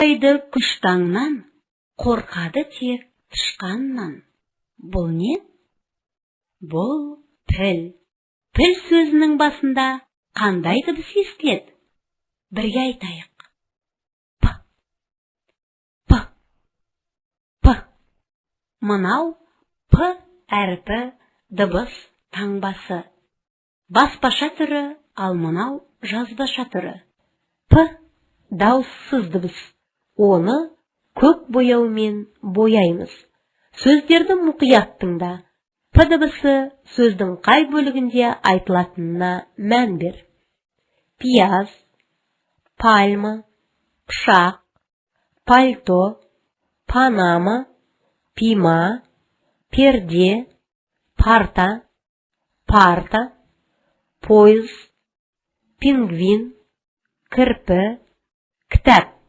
Айды күштаңнан, қорқады тек тышқаннан. Бұл не? Бұл піл. Піл сөзінің басында қандай дыбыс естіледі? Бірге айтайық. П, п, п. Мынау п әріпі дыбыс таңбасы. Баспаша түрі, ал мынау жазбаша түрі. П дауыссыз дыбыс. Оны көк бояумен бояймыз. Сөздерді мұқият тыңда. П дыбысы сөздің қай бөлігінде айтылатынына мән бер. Пияз, пальма, пышақ, пальто, панама, пима, перде, парта, парта, пояс, пингвин, кірпі, кітап.